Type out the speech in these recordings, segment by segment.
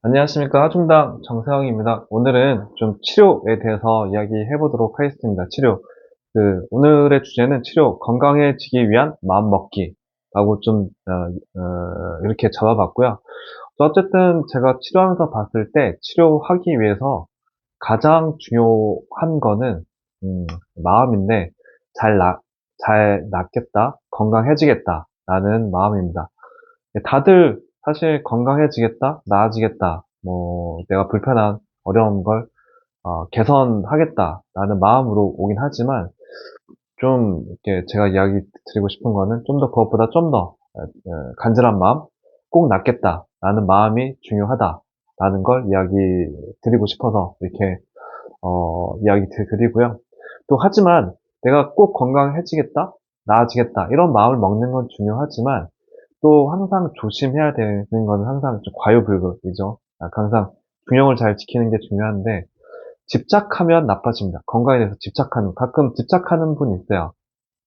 안녕하십니까. 하중당 정세영입니다. 오늘은 좀 치료에 대해서 이야기해 보도록 하겠습니다. 치료. 오늘의 주제는 치료, 건강해지기 위한 마음먹기라고 이렇게 잡아봤고요. 어쨌든 제가 치료하면서 봤을 때 치료하기 위해서 가장 중요한 거는, 마음인데, 잘 낫겠다, 건강해지겠다라는 마음입니다. 다들 사실 건강해지겠다, 나아지겠다, 내가 불편한 어려운 걸 개선하겠다라는 마음으로 오긴 하지만 좀 이렇게 제가 이야기 드리고 싶은 거는 좀 더 그것보다 좀 더 간절한 마음, 꼭 낫겠다라는 마음이 중요하다라는 걸 이야기 드리고 싶어서 이렇게 이야기 드리고요. 또 하지만 내가 꼭 건강해지겠다, 나아지겠다 이런 마음을 먹는 건 중요하지만 또 항상 조심해야 되는 거는 항상 좀 과유불급이죠. 항상 균형을 잘 지키는 게 중요한데 집착하면 나빠집니다. 건강에 대해서 가끔 집착하는 분 있어요.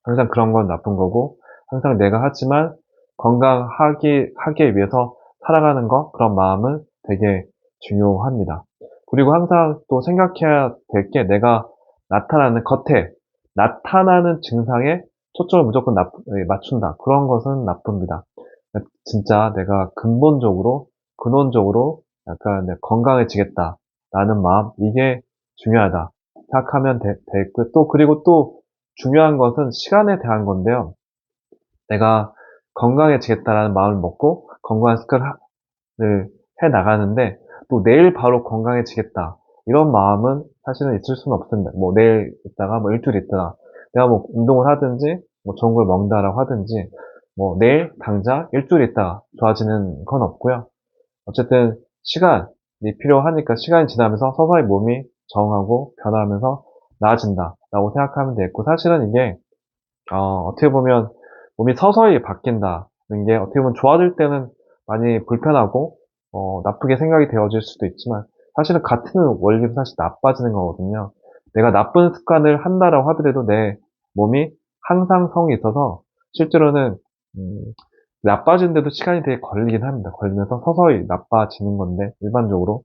항상 그런 건 나쁜 거고 항상 내가 하지만 하기 위해서 살아가는 거 그런 마음은 되게 중요합니다. 그리고 항상 또 생각해야 될 게 내가 겉에 나타나는 증상에 초점을 무조건 맞춘다. 그런 것은 나쁩니다. 진짜 내가 근원적으로 약간 건강해지겠다라는 마음, 이게 중요하다. 생각하면 되겠고, 그리고 또 중요한 것은 시간에 대한 건데요. 내가 건강해지겠다라는 마음을 먹고 건강한 습관을 해 나가는데 또 내일 바로 건강해지겠다. 이런 마음은 사실은 있을 수는 없습니다. 뭐 내일 있다가 뭐 일주일 있다가 내가 뭐 운동을 하든지 뭐 좋은 걸 먹는다라고 하든지 뭐 내일 당장 일주일 있다가 좋아지는 건 없고요. 어쨌든 시간이 필요하니까 시간이 지나면서 서서히 몸이 적응하고 변화하면서 나아진다라고 생각하면 되겠고 사실은 이게 어떻게 보면 몸이 서서히 바뀐다는 게 어떻게 보면 좋아질 때는 많이 불편하고 나쁘게 생각이 되어질 수도 있지만 사실은 같은 원리로 사실 나빠지는 거거든요. 내가 나쁜 습관을 한다라고 하더라도 내 몸이 항상성이 있어서 실제로는 음, 나빠지는데도 시간이 되게 걸리긴 합니다. 걸리면서 서서히 나빠지는 건데 일반적으로.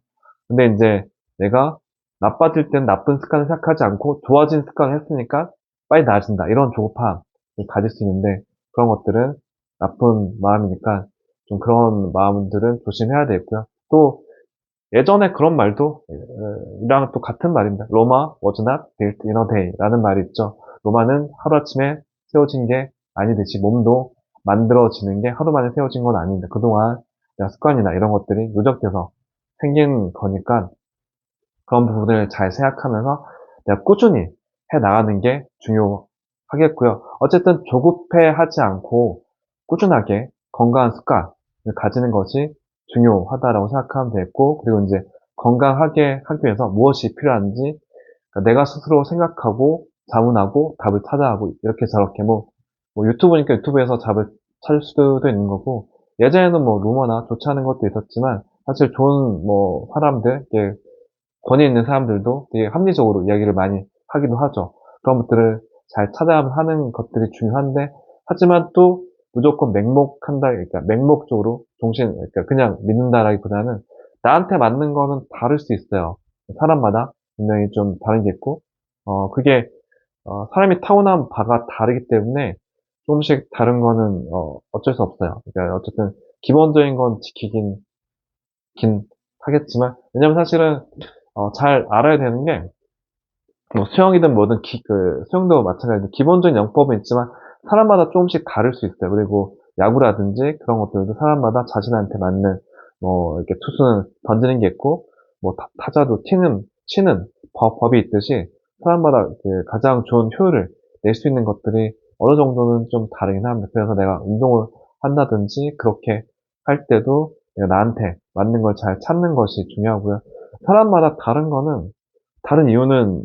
근데 이제 내가 나빠질 땐 나쁜 습관을 생각하지 않고 좋아진 습관을 했으니까 빨리 나아진다. 이런 조급함을 가질 수 있는데 그런 것들은 나쁜 마음이니까 좀 그런 마음들은 조심해야 되고요. 또 예전에 그런 말도 이랑 또 같은 말입니다. 로마 was not built in a day라는 말이 있죠. 로마는 하루아침에 세워진 게 아니듯이 몸도 만들어지는 게 하루 만에 세워진 건 아닌데 그동안 내가 습관이나 이런 것들이 누적돼서 생긴 거니까 그런 부분을 잘 생각하면서 내가 꾸준히 해 나가는 게 중요하겠고요. 어쨌든 조급해 하지 않고 꾸준하게 건강한 습관을 가지는 것이 중요하다라고 생각하면 되겠고, 그리고 이제 건강하게 하기 위해서 무엇이 필요한지 그러니까 내가 스스로 생각하고 자문하고 답을 찾아가고 이렇게 저렇게 유튜브니까 유튜브에서 답을 찾을 수도 있는 거고 예전에는 뭐 루머나 좋지 않은 것도 있었지만 사실 좋은 사람들 권위 있는 사람들도 되게 합리적으로 이야기를 많이 하기도 하죠. 그런 것들을 잘 찾아하는 것들이 중요한데, 하지만 또 무조건 그러니까 맹목적으로 그러니까 그냥 믿는다라기보다는 나한테 맞는 거는 다를 수 있어요. 사람마다 분명히 좀 다른 게 있고, 그게, 사람이 타고난 바가 다르기 때문에 조금씩 다른 거는, 어쩔 수 없어요. 그러니까 어쨌든 기본적인 건 긴 하겠지만, 왜냐면 사실은 잘 알아야 되는 게, 수영이든 뭐든 수영도 마찬가지로 기본적인 영법은 있지만, 사람마다 조금씩 다를 수 있어요. 그리고 야구라든지 그런 것들도 사람마다 자신한테 맞는, 이렇게 투수는 던지는 게 있고, 타자도 치는 법이 있듯이, 사람마다 가장 좋은 효율을 낼 수 있는 것들이 어느 정도는 좀 다르긴 합니다. 그래서 내가 운동을 한다든지, 그렇게 할 때도 내가 나한테 맞는 걸 잘 찾는 것이 중요하고요. 사람마다 다른 이유는,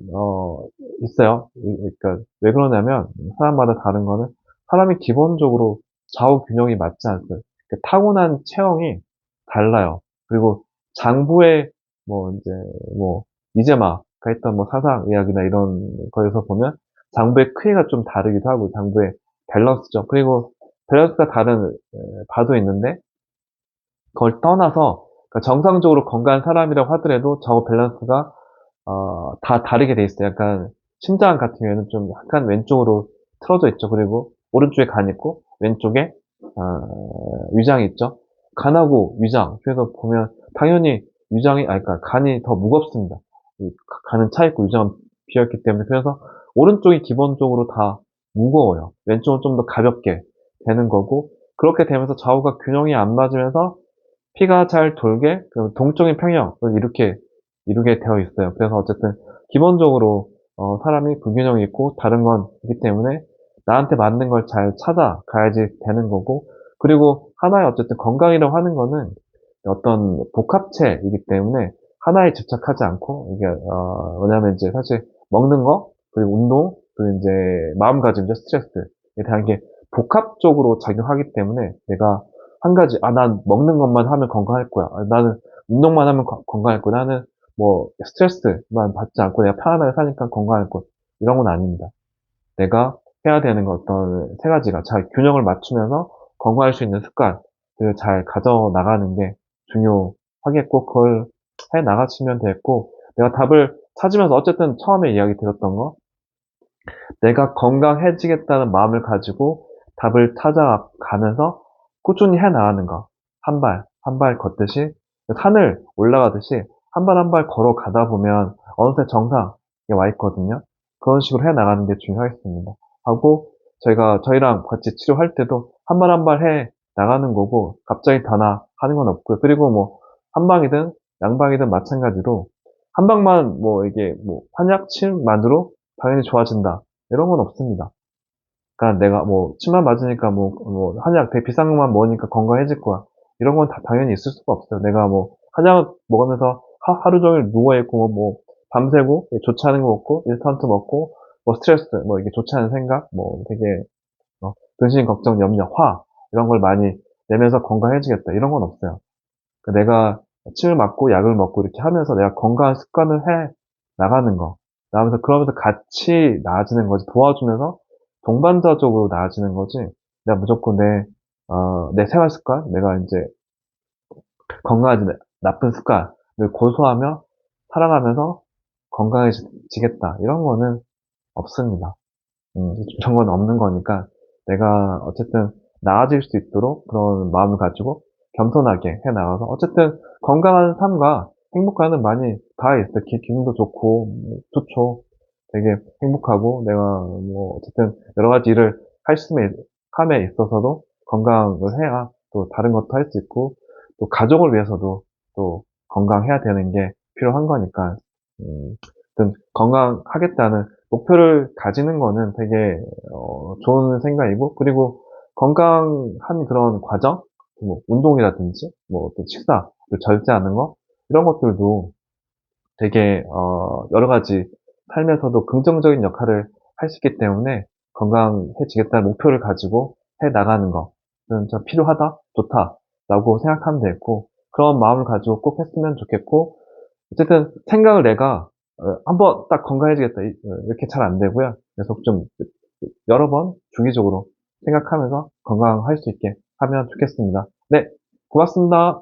있어요. 그러니까, 왜 그러냐면, 사람마다 다른 거는, 사람이 기본적으로 좌우 균형이 맞지 않고요. 타고난 체형이 달라요. 그리고 장부의, 이제, 이제마가 했던 사상의학이나 이런 거에서 보면, 장부의 크기가 좀 다르기도 하고, 장부의 밸런스죠. 그리고 밸런스가 다른 바도 있는데, 그걸 떠나서 그러니까 정상적으로 건강한 사람이라고 하더라도 저 밸런스가 다 다르게 돼 있어요. 약간 심장 같은 경우에는 좀 약간 왼쪽으로 틀어져 있죠. 그리고 오른쪽에 간 있고 왼쪽에 위장이 있죠. 간하고 위장. 그래서 보면 당연히 위장이 그러니까 간이 더 무겁습니다. 간은 차 있고 위장은 비어 있기 때문에 그래서 오른쪽이 기본적으로 다 무거워요. 왼쪽은 좀 더 가볍게 되는 거고 그렇게 되면서 좌우가 균형이 안 맞으면서 피가 잘 돌게 동적인 평형을 이루게 되어 있어요. 그래서 어쨌든 기본적으로 사람이 불균형이 있고 다른 건 있기 때문에 나한테 맞는 걸 잘 찾아가야지 되는 거고 그리고 하나의 어쨌든 건강이라고 하는 거는 어떤 복합체이기 때문에 하나에 집착하지 않고 이게 왜냐하면 이제 사실 먹는 거 그리고 운동 그리고 이제 마음가짐, 스트레스에 대한 게 복합적으로 작용하기 때문에 내가 한 가지, 난 먹는 것만 하면 건강할 거야. 나는 운동만 하면 건강할 거야. 나는 뭐 스트레스만 받지 않고 내가 편안하게 사니까 건강할 거. 이런 건 아닙니다. 내가 해야 되는 거 어떤 세 가지가 잘 균형을 맞추면서 건강할 수 있는 습관을 잘 가져 나가는 게 중요하겠고, 그걸 해 나가시면 됐고, 내가 답을 찾으면서 어쨌든 처음에 이야기 드렸던 거, 내가 건강해지겠다는 마음을 가지고 답을 찾아가면서 꾸준히 해 나가는 거. 한 발 걷듯이, 산을 올라가듯이 한 발 한 발 걸어가다 보면 어느새 정상에 와 있거든요. 그런 식으로 해 나가는 게 중요하겠습니다. 하고, 저희랑 같이 치료할 때도 한 발 한 발 해 나가는 거고, 갑자기 변화하는 건 없고요. 그리고 뭐, 한 방이든 양방이든 마찬가지로, 한 방만 뭐 이게 뭐 한약 침만으로 당연히 좋아진다. 이런 건 없습니다. 그러니까 내가 뭐 침만 맞으니까 뭐 한약 되게 비싼 것만 먹으니까 건강해질 거야. 이런 건 다 당연히 있을 수가 없어요. 내가 뭐 한약 먹으면서 하루 종일 누워 있고 밤새고 좋지 않은 거 먹고 인스턴트 먹고 뭐 스트레스 뭐 이게 좋지 않은 생각 뭐 되게 근심 걱정 염려 화 이런 걸 많이 내면서 건강해지겠다 이런 건 없어요. 그러니까 내가 침을 맞고 약을 먹고 이렇게 하면서 내가 건강한 습관을 해 나가는 거. 그러면서 같이 나아지는 거지. 도와주면서 동반자적으로 나아지는 거지. 내가 무조건 내 생활 습관, 내가 이제 건강해진 나쁜 습관을 고수하며 살아가면서 건강해지겠다. 이런 거는 없습니다. 이런 건 없는 거니까 내가 어쨌든 나아질 수 있도록 그런 마음을 가지고 겸손하게 해 나가서 어쨌든 건강한 삶과 행복감은 많이 다 있어요. 기분도 좋고 좋죠. 되게 행복하고 내가 뭐 어쨌든 여러 가지 일을 함에 있어서도 건강을 해야 또 다른 것도 할 수 있고 또 가족을 위해서도 또 건강해야 되는 게 필요한 거니까 어쨌든 건강하겠다는 목표를 가지는 거는 되게 좋은 생각이고 그리고 건강한 그런 과정, 뭐 운동이라든지 뭐 또 식사를 절제하는 거 이런 것들도 되게 여러 가지 삶에서도 긍정적인 역할을 할 수 있기 때문에 건강해지겠다는 목표를 가지고 해 나가는 것은 좀 필요하다, 좋다라고 생각하면 되고 그런 마음을 가지고 꼭 했으면 좋겠고 어쨌든 생각을 내가 한번 딱 건강해지겠다 이렇게 잘 안 되고요. 그래서 좀 여러 번 주기적으로 생각하면서 건강할 수 있게 하면 좋겠습니다. 네, 고맙습니다.